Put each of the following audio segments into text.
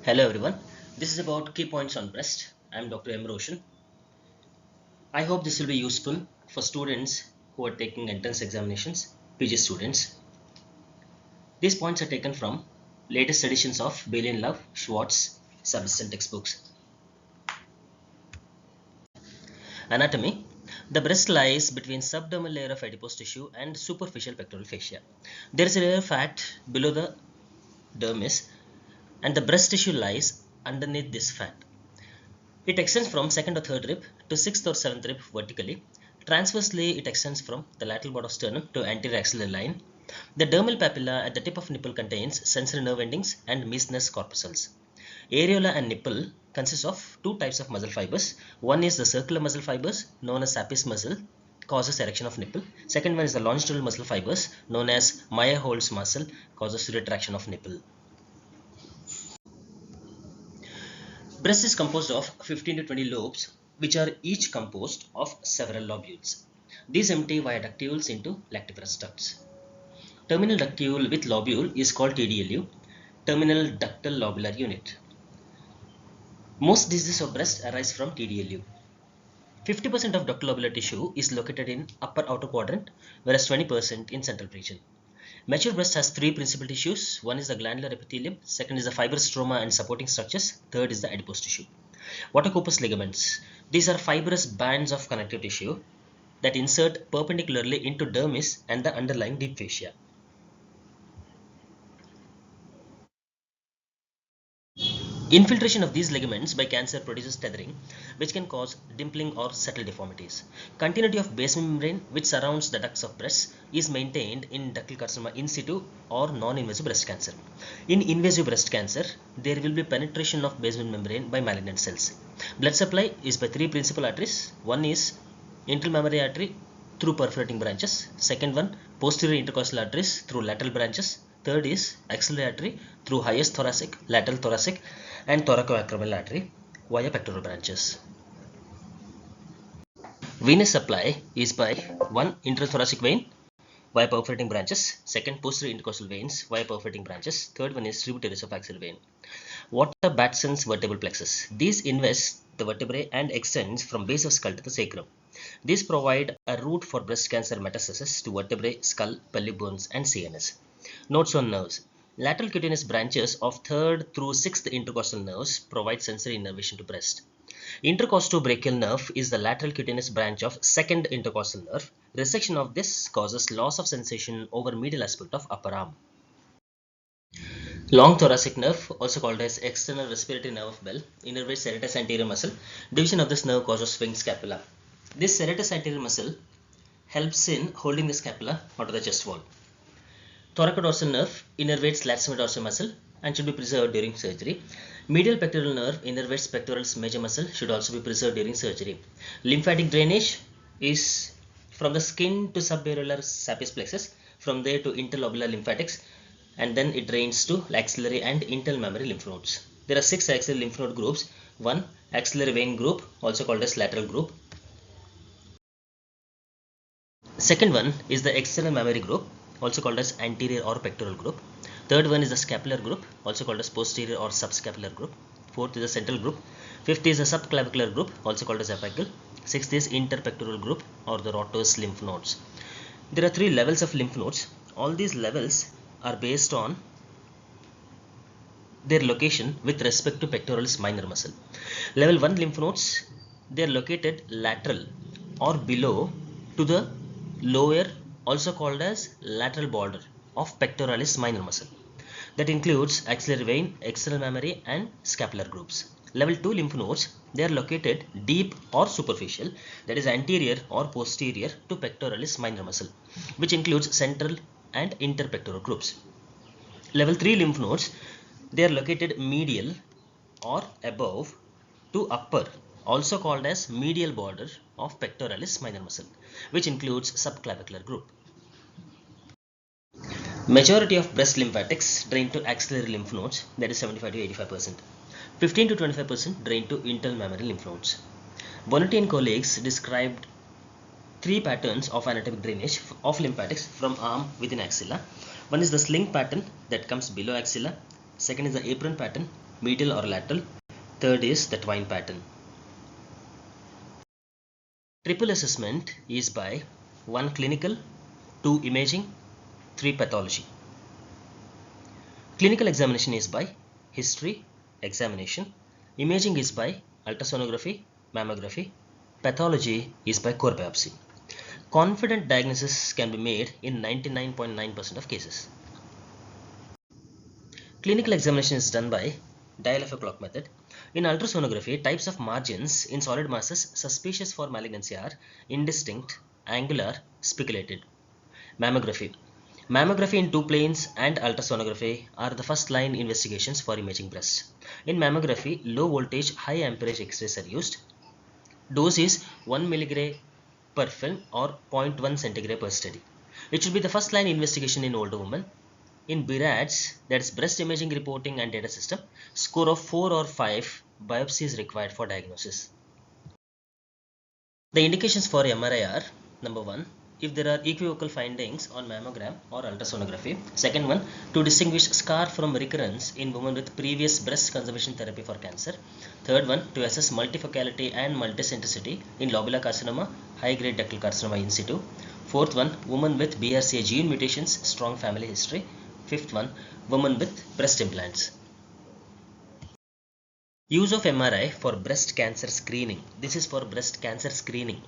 Hello everyone, this is about key points on breast. I am Dr. M. Roshan. I hope this will be useful for students who are taking entrance examinations, PG students. These points are taken from latest editions of Bailey and Love, Shwartz, Sabiston textbooks. Anatomy. The breast lies between subdermal layer of adipose tissue and superficial pectoral fascia. There is a layer of fat below the dermis and the breast tissue lies underneath this fat. It extends from second or third rib to sixth or seventh rib vertically. Transversely, it extends from the lateral bord of sternum to anterior axillary line. The dermal papilla at the tip of nipple contains sensory nerve endings and mucinous corpuscles. Areola and nipple consist of two types of muscle fibers. One is the circular muscle fibers known as Sapis muscle, causes erection of nipple. Second one is the longitudinal muscle fibers known as Meyer-Holtz muscle, causes retraction of nipple. Breast is composed of 15 to 20 lobes, which are each composed of several lobules. These empty via ductules into lactiferous ducts. Terminal ductule with lobule is called TDLU, terminal ductal lobular unit. Most diseases of breast arise from TDLU. 50% of ductal lobular tissue is located in upper outer quadrant, whereas 20% in central region. Mature breast has three principal tissues. One is the glandular epithelium, second is the fibrous stroma and supporting structures, third is the adipose tissue. What are corpus ligaments? These are fibrous bands of connective tissue that insert perpendicularly into dermis and the underlying deep fascia. Infiltration of these ligaments by cancer produces tethering, which can cause dimpling or subtle deformities. Continuity of basement membrane, which surrounds the ducts of breast, is maintained in ductal carcinoma in situ or non-invasive breast cancer. In invasive breast cancer, there will be penetration of basement membrane by malignant cells. Blood supply is by three principal arteries. One is internal mammary artery through perforating branches. Second one, posterior intercostal arteries through lateral branches. Third is axillary artery through highest thoracic, lateral thoracic and thoracoacromial artery via pectoral branches. Venous supply is by one intrathoracic vein via perforating branches, second posterior intercostal veins via perforating branches, third one is tributaries of axillary vein. What are Batson's vertebral plexus? These invest the vertebrae and extends from base of skull to the sacrum. These provide a route for breast cancer metastasis to vertebrae, skull, pelvic bones and CNS. Notes on nerves. Lateral cutaneous branches of 3rd through 6th intercostal nerves provide sensory innervation to breast. Intercostobrachial nerve is the lateral cutaneous branch of 2nd intercostal nerve. Resection of this causes loss of sensation over medial aspect of upper arm. Long thoracic nerve, also called as external respiratory nerve of Bell, innervates serratus anterior muscle. Division of this nerve causes swing scapula. This serratus anterior muscle helps in holding the scapula onto the chest wall. Thoracodorsal nerve innervates latissimus dorsi muscle and should be preserved during surgery. Medial pectoral nerve innervates pectoralis major muscle, should also be preserved during surgery. Lymphatic drainage is from the skin to subareolar sapis plexus, from there to interlobular lymphatics, and then it drains to axillary and internal mammary lymph nodes. There are 6 axillary lymph node groups. 1. Axillary vein group, also called as lateral group. Second one is the external mammary group, also called as anterior or pectoral group. Third one is the scapular group, also called as posterior or subscapular group. Fourth is the central group. Fifth is the subclavicular group, also called as apical. Sixth is interpectoral group or the Rotter's lymph nodes. There are 3 levels of lymph nodes. All these levels are based on their location with respect to pectoralis minor muscle. Level 1 lymph nodes, they are located lateral or below to the lower, also called as lateral border of pectoralis minor muscle. That includes axillary vein, external mammary and scapular groups. Level 2 lymph nodes, they are located deep or superficial, that is anterior or posterior to pectoralis minor muscle, which includes central and interpectoral groups. Level 3 lymph nodes, they are located medial or above to upper, also called as medial border of pectoralis minor muscle, which includes subclavicular group. Majority of breast lymphatics drain to axillary lymph nodes, that is 75 to 85%. 15 to 25% drain to internal mammary lymph nodes. Bonetti and colleagues described 3 patterns of anatomic drainage of lymphatics from arm within axilla. One is the sling pattern that comes below axilla. Second is the apron pattern medial or lateral. Third is the twine pattern. Triple assessment is by 1 clinical, 2 imaging, 3 pathology. Clinical examination is by history, examination. Imaging is by ultrasonography, mammography. Pathology is by core biopsy. Confident diagnosis can be made in 99.9% of cases. Clinical examination is done by dial-F clock method. In ultrasonography, types of margins in solid masses suspicious for malignancy are indistinct, angular, speculated. Mammography. Mammography in two planes and ultrasonography are the first line investigations for imaging breast. In mammography, low voltage, high amperage X-rays are used. Dose is 1 mg per film or 0.1 centigrade per study. It should be the first line investigation in older women. In BRADS, that is breast imaging reporting and data system, score of 4 or 5 biopsy is required for diagnosis. The indications for MRI are: number 1, if there are equivocal findings on mammogram or ultrasonography. Second one, to distinguish scar from recurrence in women with previous breast conservation therapy for cancer. Third one, to assess multifocality and multicentricity in lobular carcinoma, high-grade ductal carcinoma in situ. Fourth one, woman with BRCA gene mutations, strong family history. Fifth one, woman with breast implants. Use of MRI for breast cancer screening. This is for breast cancer screening.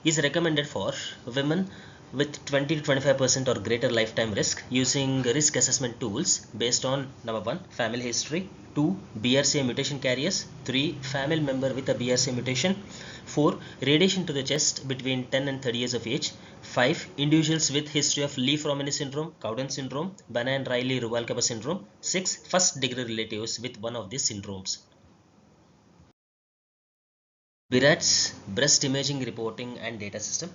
Is recommended for women with 20 to 25% or greater lifetime risk using risk assessment tools based on: number 1, family history; 2, BRCA mutation carriers; 3, family member with a BRCA mutation; 4, radiation to the chest between 10 and 30 years of age; 5, individuals with history of Lee-Fromeni syndrome, Cowden syndrome, Banan-Riley-Ruvalcaba syndrome; 6, first degree relatives with one of these syndromes. BRADS, breast imaging reporting and data system.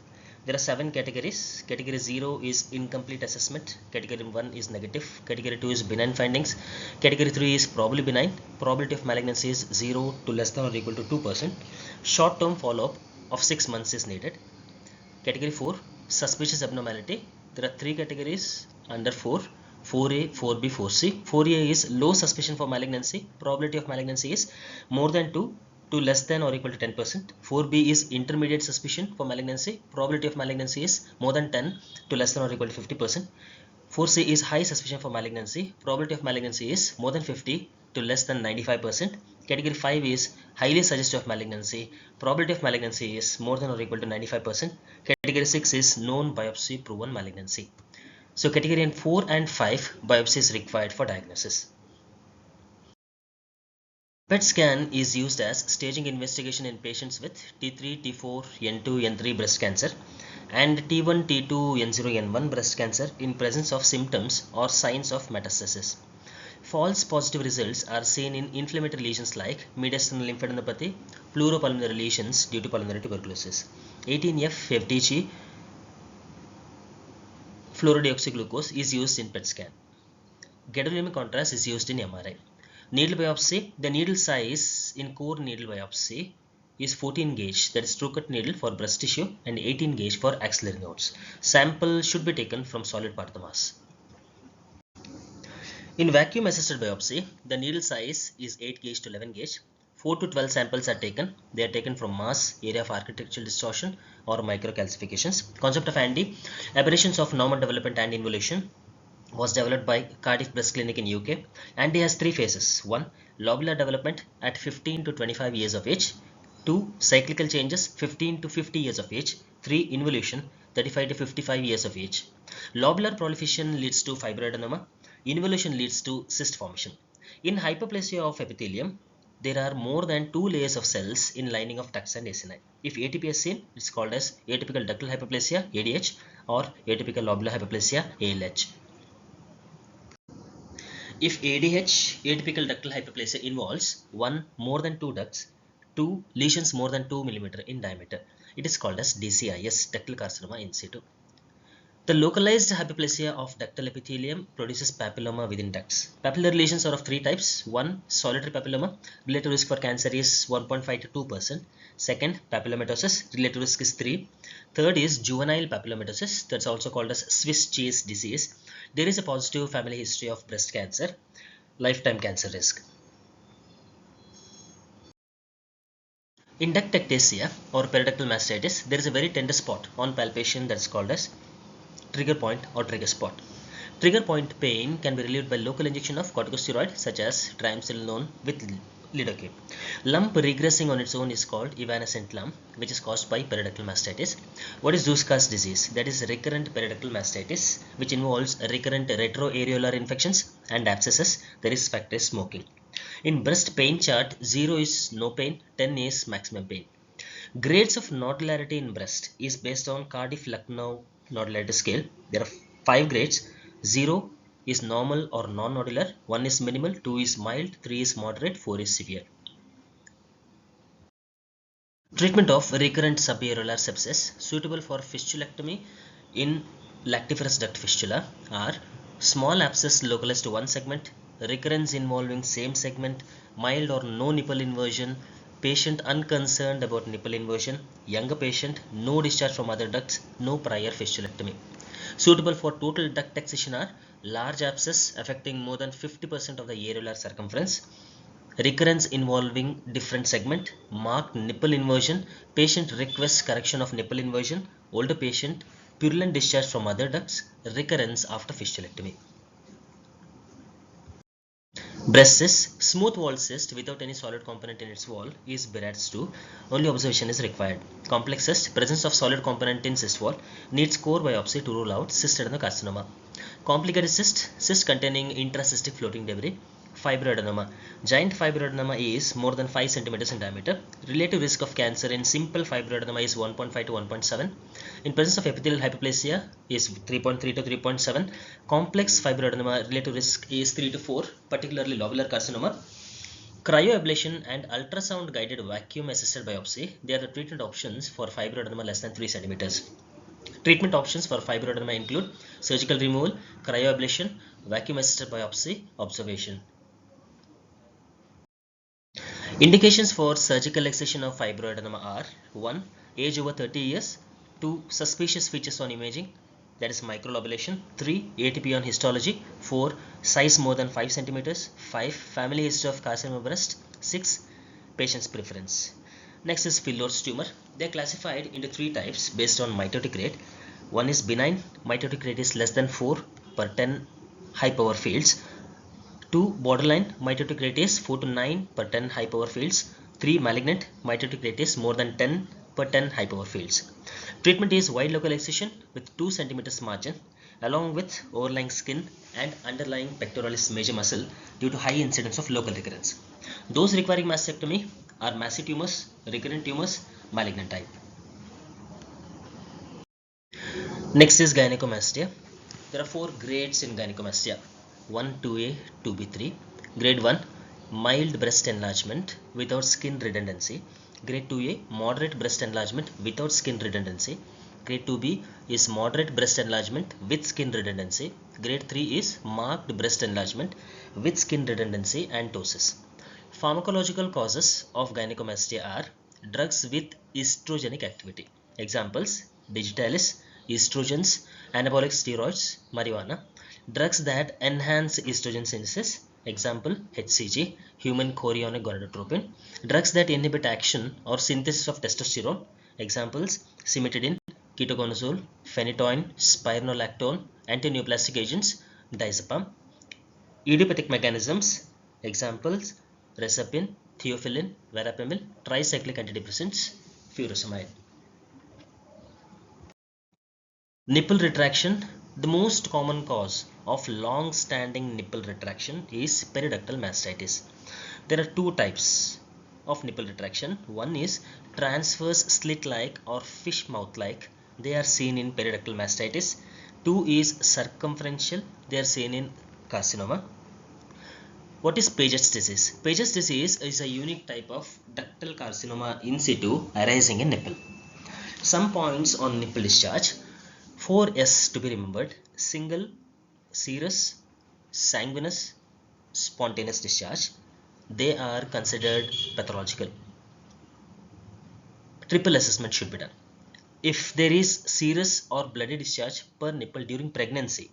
There are 7 categories. Category 0 is incomplete assessment. Category 1 is negative. Category 2 is benign findings. Category 3 is probably benign. Probability of malignancy is 0 to less than or equal to 2%. Short-term follow-up of 6 months is needed. Category 4, suspicious abnormality. There are 3 categories under 4. 4A, 4B, 4C. 4A is low suspicion for malignancy. Probability of malignancy is more than 2 to less than or equal to 10%. 4B is intermediate suspicion for malignancy. Probability of malignancy is more than 10 to less than or equal to 50%. 4C is high suspicion for malignancy. Probability of malignancy is more than 50 to less than 95%. Category 5 is highly suggestive of malignancy. Probability of malignancy is more than or equal to 95%. Category 6 is known biopsy proven malignancy. So category 4 and 5 biopsy is required for diagnosis. PET scan is used as staging investigation in patients with T3, T4, N2, N3 breast cancer and T1, T2, N0, N1 breast cancer in presence of symptoms or signs of metastasis. False positive results are seen in inflammatory lesions like mediastinal lymphadenopathy, pleuropulmonary lesions due to pulmonary tuberculosis. 18F FDG fluorodeoxyglucose is used in PET scan. Gadolinium contrast is used in MRI. Needle biopsy, the needle size in core needle biopsy is 14 gauge, that is true cut needle for breast tissue, and 18 gauge for axillary nodes. Sample should be taken from solid part of the mass. In vacuum assisted biopsy, the needle size is 8 gauge to 11 gauge. 4 to 12 samples are taken. They are taken from mass, area of architectural distortion or microcalcifications. Concept of ANDI, aberrations of normal development and involution, was developed by Cardiff Breast Clinic in UK. ANDI has 3 phases. 1, lobular development at 15 to 25 years of age. 2, cyclical changes 15 to 50 years of age. 3, involution 35 to 55 years of age. Lobular proliferation leads to fibroadenoma. Involution leads to cyst formation. In hyperplasia of epithelium, there are more than 2 layers of cells in lining of ducts and acini. If ATP is seen, it's called as atypical ductal hyperplasia (ADH) or atypical lobular hyperplasia (ALH). If ADH, atypical ductal hyperplasia, involves 1, more than 2 ducts, 2, lesions more than 2 mm in diameter, it is called as DCIS, ductal carcinoma in situ. The localized hyperplasia of ductal epithelium produces papilloma within ducts. Papillary lesions are of 3 types. 1, solitary papilloma, relative risk for cancer is 1.5 to 2%. Second, papillomatosis, relative risk is 3. Third is juvenile papillomatosis, that's also called as Swiss cheese disease. There is a positive family history of breast cancer, lifetime cancer risk. In ductectasia or periductal mastitis, there is a very tender spot on palpation that is called as trigger point or trigger spot. Trigger point pain can be relieved by local injection of corticosteroid such as triamcinolone with lidocaine. Lump regressing on its own is called evanescent lump, which is caused by periductal mastitis. What is Zuska's disease? That is recurrent periductal mastitis, which involves recurrent retroareolar infections and abscesses. There is factor smoking. In breast pain chart, 0 is no pain, 10 is maximum pain. Grades of nodularity in breast is based on Cardiff-Lucknow nodularity scale. There are 5 grades. 0 is normal or non-nodular, 1 is minimal, 2 is mild, 3 is moderate, 4 is severe. Treatment of recurrent subaerolar sepsis suitable for fistulectomy in lactiferous duct fistula are small abscess localized to one segment, recurrence involving same segment, mild or no nipple inversion, patient unconcerned about nipple inversion, younger patient, no discharge from other ducts, no prior fistulectomy. Suitable for total duct excision are large abscess affecting more than 50% of the areolar circumference, recurrence involving different segment, marked nipple inversion, patient requests correction of nipple inversion, older patient, purulent discharge from other ducts, recurrence after fistulectomy. Breast cyst, smooth wall cyst without any solid component in its wall is Birad's 2. Only observation is required. Complex cyst, presence of solid component in cyst wall, needs core biopsy to rule out cyst adenocarcinoma. Complicated cyst, cyst containing intracystic floating debris. Fibroadenoma. Giant fibroadenoma is more than 5 cm in diameter. Relative risk of cancer in simple fibroadenoma is 1.5 to 1.7. In presence of epithelial hyperplasia is 3.3 to 3.7. Complex fibroadenoma relative risk is 3 to 4, particularly lobular carcinoma. Cryoablation and ultrasound guided vacuum assisted biopsy, they are the treatment options for fibroadenoma less than 3 cm. Treatment options for fibroadenoma include surgical removal, cryoablation, vacuum assisted biopsy, observation. Indications for surgical excision of fibroadenoma are 1. Age over 30 years, 2. Suspicious features on imaging, that is microlobulation, 3. ATP on histology, 4. Size more than 5 centimeters, 5. Family history of carcinoma breast, 6. Patient's preference. Next is Phyllodes tumor. They are classified into 3 types based on mitotic rate. One is benign, mitotic rate is less than 4 per 10 high power fields. 2. Borderline, mitotic rate is 4 to 9 per 10 high power fields. 3. Malignant, mitotic rate is more than 10 per 10 high power fields. Treatment is wide local excision with 2 cm margin along with overlying skin and underlying pectoralis major muscle due to high incidence of local recurrence. Those requiring mastectomy are massive tumors, recurrent tumors, malignant type. Next is gynecomastia. There are 4 grades in gynecomastia: 1, 2A, 2B, 3. Grade 1, mild breast enlargement without skin redundancy. Grade 2A, moderate breast enlargement without skin redundancy. Grade 2B is moderate breast enlargement with skin redundancy. Grade 3 is marked breast enlargement with skin redundancy and ptosis. Pharmacological causes of gynecomastia are drugs with estrogenic activity. Examples: digitalis, estrogens, anabolic steroids, marijuana. Drugs that enhance estrogen synthesis. Example: HCG, human chorionic gonadotropin. Drugs that inhibit action or synthesis of testosterone. Examples: cimetidine, ketoconazole, phenytoin, spironolactone. Antineoplastic agents, diazepam. Idiopathic mechanisms. Examples: reserpine, theophylline, verapamil, tricyclic antidepressants, furosemide. Nipple retraction. The most common cause of long-standing nipple retraction is periductal mastitis. There are 2 types of nipple retraction. One is transverse slit-like or fish mouth-like. They are seen in periductal mastitis. 2 is circumferential. They are seen in carcinoma. What is Paget's disease? Paget's disease is a unique type of ductal carcinoma in situ arising in nipple. Some points on nipple discharge. 4S to be remembered: single, serous, sanguineous, spontaneous discharge. They are considered pathological. Triple assessment should be done. if there is serous or bloody discharge per nipple during pregnancy,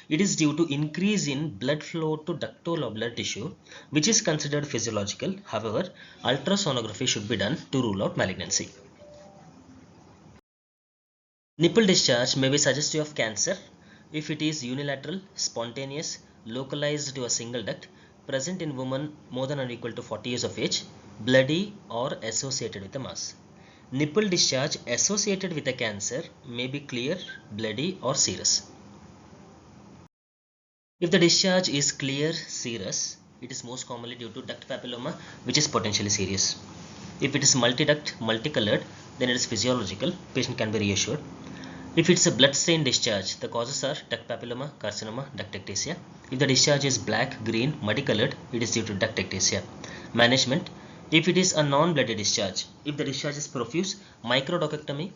it is due to increase in blood flow to ductolobular tissue, which is considered physiological. However, ultrasonography should be done to rule out malignancy. Nipple discharge may be suggestive of cancer if it is unilateral, spontaneous, localized to a single duct, present in women more than or equal to 40 years of age, bloody or associated with a mass. Nipple discharge associated with a cancer may be clear, bloody or serous. If the discharge is clear, serous, it is most commonly due to duct papilloma, which is potentially serious. If it is multiduct, multicolored, then it is physiological. Patient can be reassured. If it's a blood-stained discharge, the causes are duct papilloma, carcinoma, duct ectasia. If the discharge is black, green, muddy-colored, it is due to duct ectasia. Management: if it is a non-bloody discharge, if the discharge is profuse, microductectomy,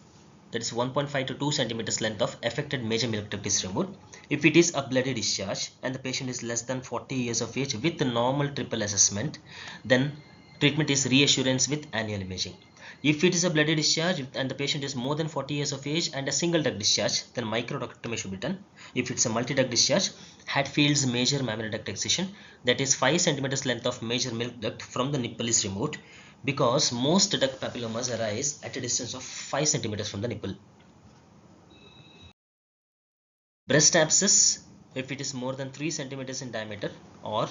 that is 1.5 to 2 centimeters length of affected major milk duct is removed. If it is a bloody discharge and the patient is less than 40 years of age with the normal triple assessment, then treatment is reassurance with annual imaging. If it is a bloody discharge and the patient is more than 40 years of age and a single duct discharge, then microductomy should be done. If it's a multi-duct discharge, Hatfield's major mammary duct excision, that is 5 centimeters length of major milk duct from the nipple is removed, because most duct papillomas arise at a distance of 5 centimeters from the nipple. Breast abscess, if it is more than 3 centimeters in diameter or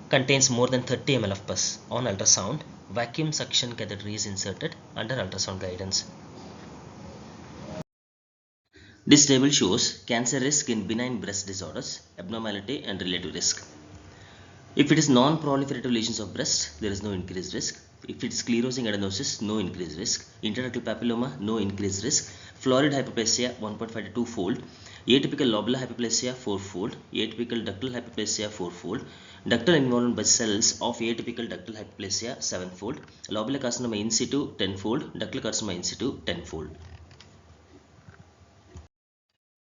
contains more than 30 ml of pus, on ultrasound, vacuum suction catheter is inserted under ultrasound guidance. This table shows cancer risk in benign breast disorders, abnormality and relative risk. If it is non-proliferative lesions of breast, there is no increased risk. If it is sclerosing adenosis, no increased risk. Intraductal papilloma, no increased risk. Florid hyperplasia, 1.5 to 2-fold. Atypical lobular hyperplasia, 4-fold. Atypical ductal hyperplasia, 4-fold. Ductal involvement by cells of atypical ductal hyperplasia, 7-fold. Lobular carcinoma in situ, 10-fold. Ductal carcinoma in situ, 10-fold.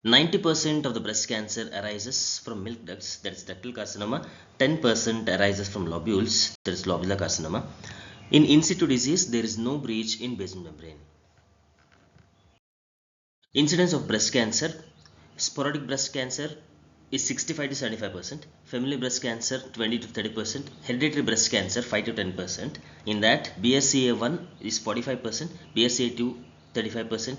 90% of the breast cancer arises from milk ducts, that is ductal carcinoma. 10% arises from lobules, that is lobular carcinoma. In situ disease, there is no breach in basement membrane. Incidence of breast cancer: sporadic breast cancer is 65 to 75%, familial breast cancer 20 to 30%, hereditary breast cancer 5 to 10%. In that, BRCA1 is 45%, BRCA2 35%,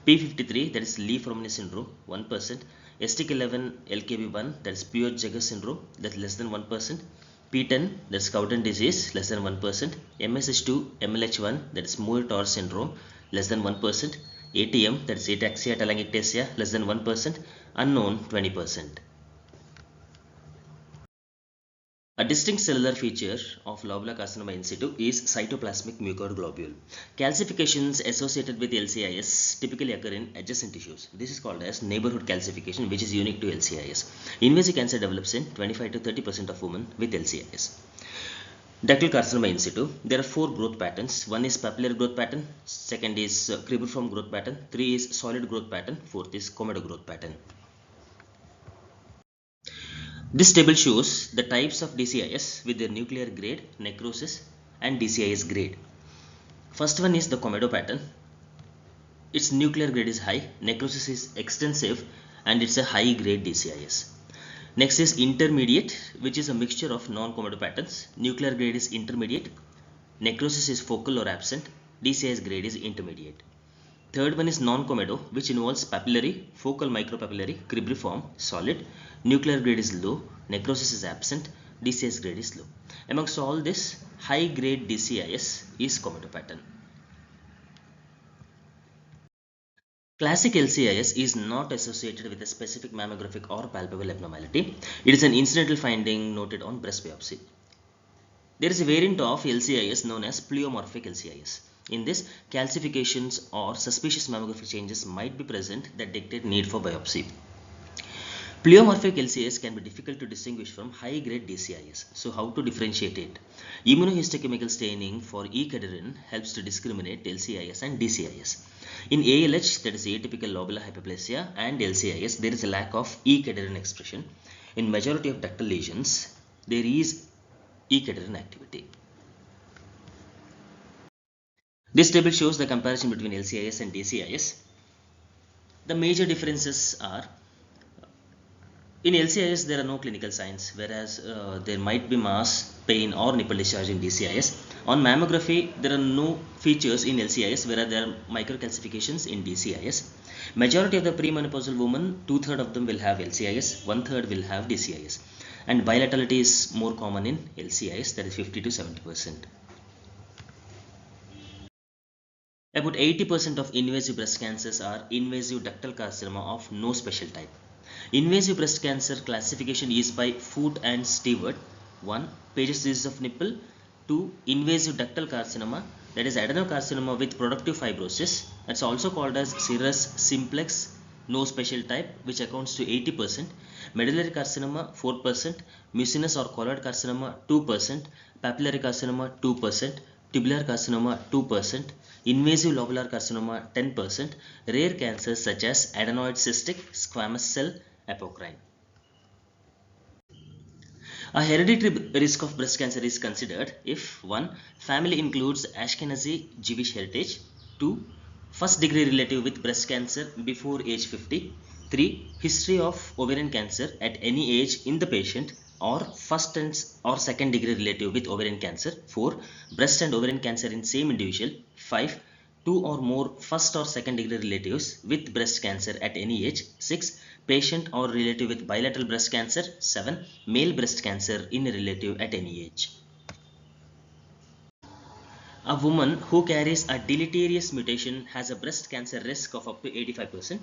P53, that is Lee-Fromenius syndrome, 1%, STK11 LKB1, that is Peutz-Jeghers syndrome, that is less than 1%, P10, that is Cowden disease, less than 1%, MSH2 MLH1, that is Muir-Torre syndrome, less than 1%, ATM, that is ataxia telangiectasia, less than 1%, unknown 20%. A distinct cellular feature of lobular carcinoma in situ is cytoplasmic mucoid globule. Calcifications associated with LCIS typically occur in adjacent tissues. This is called as neighborhood calcification, which is unique to LCIS. Invasive cancer develops in 25 to 30% of women with LCIS. Ductal carcinoma in situ, there are 4 growth patterns. One is papillary growth pattern, second is cribriform growth pattern, 3 is solid growth pattern, 4th is comedo growth pattern. This table shows the types of DCIS with their nuclear grade, necrosis and DCIS grade. First one is the comedo pattern. Its nuclear grade is high, necrosis is extensive and it's a high grade DCIS. Next is intermediate, which is a mixture of non-comedo patterns. Nuclear grade is intermediate, necrosis is focal or absent, DCIS grade is intermediate. Third one is non-comedo, which involves papillary, focal micropapillary, cribriform, solid. Nuclear grade is low, necrosis is absent, DCIS grade is low. Amongst all this, high grade DCIS is comedo pattern. Classic LCIS is not associated with a specific mammographic or palpable abnormality. It is an incidental finding noted on breast biopsy. There is a variant of LCIS known as pleomorphic LCIS. In this, calcifications or suspicious mammographic changes might be present that dictate need for biopsy. Pleomorphic LCIS can be difficult to distinguish from high-grade DCIS. So how to differentiate it? Immunohistochemical staining for E-cadherin helps to discriminate LCIS and DCIS. In ALH, that is atypical lobular hyperplasia, and LCIS, there is a lack of E-cadherin expression. In majority of ductal lesions, there is E-cadherin activity. This table shows the comparison between LCIS and DCIS. The major differences are, in LCIS there are no clinical signs, whereas there might be mass, pain or nipple discharge in DCIS. On mammography there are no features in LCIS, whereas there are microcalcifications in DCIS. Majority of the premenopausal women, 2/3 of them will have LCIS, 1/3 will have DCIS. And bilaterality is more common in LCIS, that is 50 to 70%. About 80% of invasive breast cancers are invasive ductal carcinoma of no special type. Invasive breast cancer classification is by Foot and Stewart. 1. Paget's disease of nipple. 2. Invasive ductal carcinoma, that is adenocarcinoma with productive fibrosis. That's also called as serous simplex, no special type, which accounts to 80%. Medullary carcinoma 4%, mucinous or colloid carcinoma 2%, papillary carcinoma 2%, tubular carcinoma 2%, invasive lobular carcinoma 10%, rare cancers such as adenoid cystic, squamous cell, apocrine. A hereditary risk of breast cancer is considered if 1. Family includes Ashkenazi Jewish heritage, 2. First degree relative with breast cancer before age 50, 3. History of ovarian cancer at any age in the patient, or first or second degree relative with ovarian cancer, 4. Breast and ovarian cancer in same individual, 5. 2 or more first or second degree relatives with breast cancer at any age, 6. Patient or relative with bilateral breast cancer, 7. Male breast cancer in a relative at any age. A woman who carries a deleterious mutation has a breast cancer risk of up to 85%.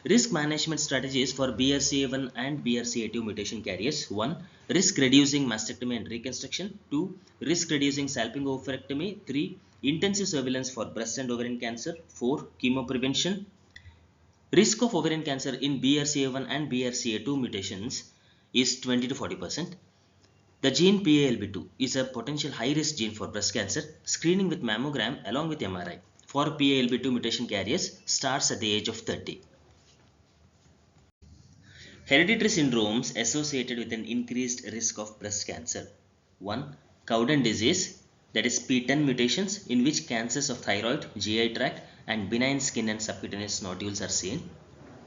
Risk management strategies for BRCA1 and BRCA2 mutation carriers: 1. Risk reducing mastectomy and reconstruction, 2. Risk reducing salpingo-oophorectomy, 3. Intensive surveillance for breast and ovarian cancer, 4. Chemo prevention. Risk of ovarian cancer in BRCA1 and BRCA2 mutations is 20 to 40%. The gene PALB2 is a potential high-risk gene for breast cancer. Screening with mammogram along with MRI for PALB2 mutation carriers starts at the age of 30. Hereditary syndromes associated with an increased risk of breast cancer: 1. Cowden disease, that is P10 mutations, in which cancers of thyroid, GI tract and benign skin and subcutaneous nodules are seen.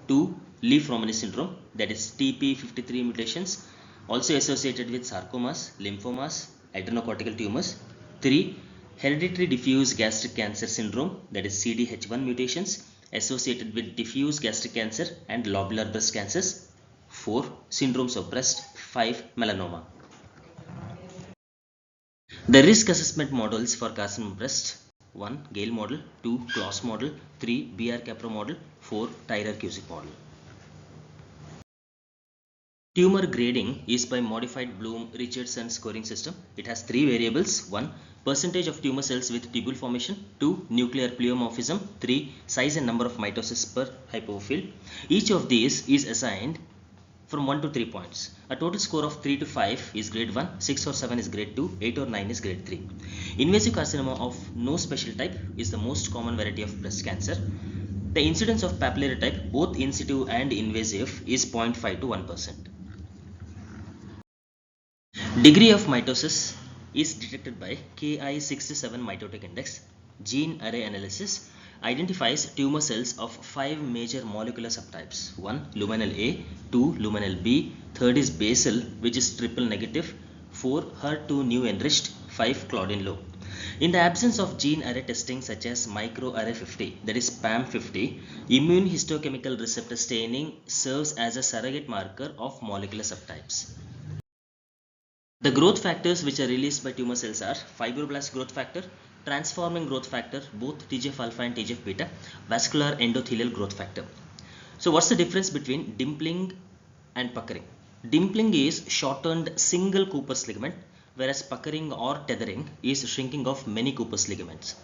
2. Leaf-Romani syndrome, that is TP53 mutations, also associated with sarcomas, lymphomas, adrenocortical tumors. 3. Hereditary diffuse gastric cancer syndrome, that is CDH1 mutations, associated with diffuse gastric cancer and lobular breast cancers. 4. Syndromes of breast. 5. Melanoma. The risk assessment models for carcinoma breast: 1. Gale model, 2. Claus model, 3. BR-Capro model, 4. Tyrer-Cuzick model. Tumor grading is by modified Bloom-Richardson scoring system. It has 3 variables: 1. Percentage of tumor cells with tubule formation, 2. Nuclear pleomorphism, 3. Size and number of mitosis per hypophil. Each of these is assigned from 1 to 3 points. A total score of 3 to 5 is grade 1, 6 or 7 is grade 2, 8 or 9 is grade 3. Invasive carcinoma of no special type is the most common variety of breast cancer. The incidence of papillary type, both in situ and invasive, is 0.5 to 1%. Degree of mitosis is detected by Ki67 mitotic index. Gene array analysis identifies tumor cells of 5 major molecular subtypes: 1. Luminal A, 2. Luminal B, 3rd is basal, which is triple negative, 4. HER2 new enriched, 5. Claudin low. In the absence of gene array testing such as microarray 50, that is PAM50, immune histochemical receptor staining serves as a surrogate marker of molecular subtypes. The growth factors which are released by tumor cells are fibroblast growth factor, transforming growth factor, both TGF alpha and TGF beta, vascular endothelial growth factor. So what's the difference between dimpling and puckering? Dimpling is shortened single Cooper's ligament, whereas puckering or tethering is shrinking of many Cooper's ligaments.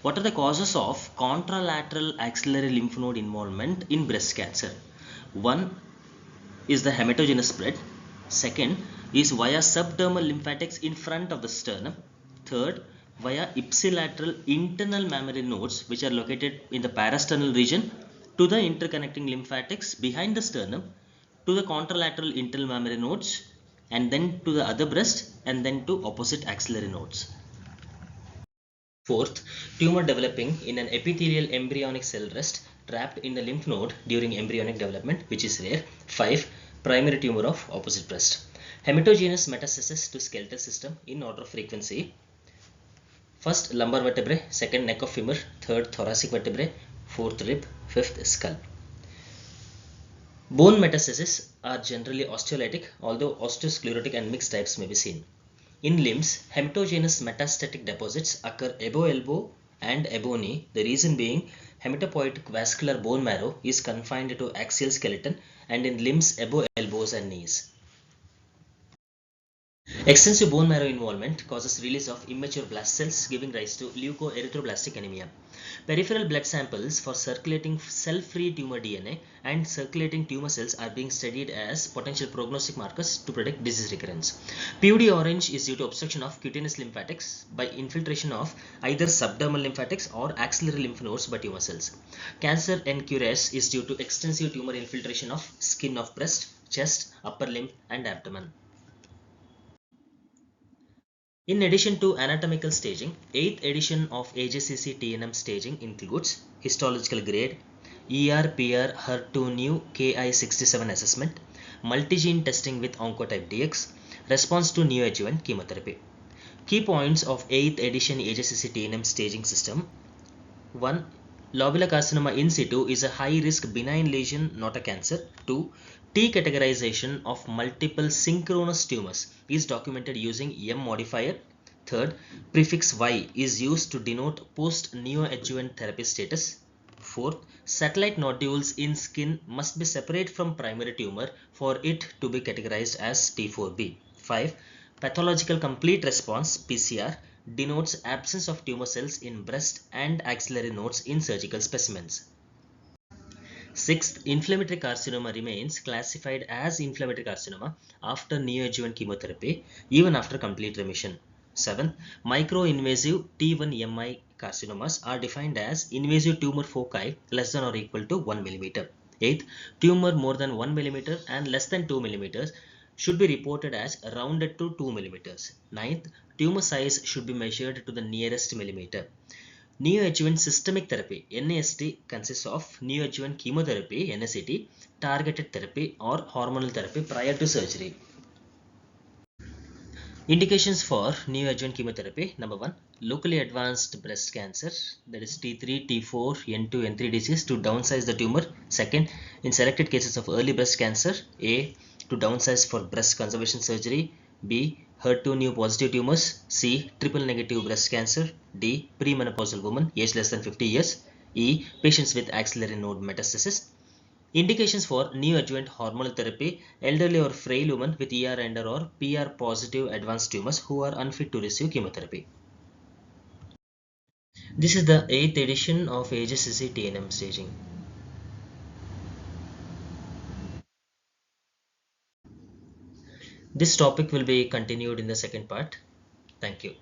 What are the causes of contralateral axillary lymph node involvement in breast cancer? 1 is the hematogenous spread. 2nd is via subdermal lymphatics in front of the sternum. 3rd, via ipsilateral internal mammary nodes, which are located in the parasternal region, to the interconnecting lymphatics behind the sternum, to the contralateral internal mammary nodes, and then to the other breast, and then to opposite axillary nodes. Fourth, tumor developing in an epithelial embryonic cell rest trapped in the lymph node during embryonic development, which is rare. 5. Primary tumor of opposite breast. Hematogenous metastasis to skeletal system in order of frequency. First, lumbar vertebrae. Second, neck of femur. Third, thoracic vertebrae. Fourth, rib. Fifth, skull. Bone metastases are generally osteolytic, although osteosclerotic and mixed types may be seen. In limbs, hematogenous metastatic deposits occur above elbow and above knee, the reason being hematopoietic vascular bone marrow is confined to axial skeleton and in limbs above elbows and knees. Extensive bone marrow involvement causes release of immature blast cells, giving rise to leukoerythroblastic anemia. Peripheral blood samples for circulating cell-free tumor DNA and circulating tumor cells are being studied as potential prognostic markers to predict disease recurrence. PUD orange is due to obstruction of cutaneous lymphatics by infiltration of either subdermal lymphatics or axillary lymph nodes by tumor cells. Cancer NQRS is due to extensive tumor infiltration of skin of breast, chest, upper limb and abdomen. In addition to anatomical staging, 8th edition of AJCC TNM staging includes histological grade, ER/PR HER2/neu Ki67 assessment, multigene testing with Oncotype DX, response to neoadjuvant chemotherapy. Key points of 8th edition AJCC TNM staging system. 1. Lobular carcinoma in situ is a high-risk benign lesion, not a cancer. 2. T categorization of multiple synchronous tumors is documented using M modifier. Third, prefix Y is used to denote post-neoadjuvant therapy status. Fourth, satellite nodules in skin must be separate from primary tumor for it to be categorized as T4B. 5. Pathological complete response PCR denotes absence of tumor cells in breast and axillary nodes in surgical specimens. Sixth, inflammatory carcinoma remains classified as inflammatory carcinoma after neoadjuvant chemotherapy, even after complete remission. Seventh, microinvasive T1MI carcinomas are defined as invasive tumor foci less than or equal to 1 mm. Eighth, tumor more than 1 mm and less than 2 mm should be reported as rounded to 2 mm. Ninth, tumor size should be measured to the nearest millimeter. Neoadjuvant systemic therapy (NAST) consists of neoadjuvant chemotherapy (NSCT), targeted therapy or hormonal therapy prior to surgery. Indications for neoadjuvant chemotherapy. Number 1. Locally advanced breast cancer, that is T3, T4, N2, N3 disease to downsize the tumor. Second, in selected cases of early breast cancer, A. To downsize for breast conservation surgery. B. HER2/neu positive tumors. C. Triple negative breast cancer. D. Premenopausal woman, age less than 50 years. E. Patients with axillary node metastasis. Indications for neoadjuvant hormonal therapy: elderly or frail women with ER and or PR positive advanced tumors who are unfit to receive chemotherapy. This is the 8th edition of AJCC TNM staging. This topic will be continued in the second part. Thank you.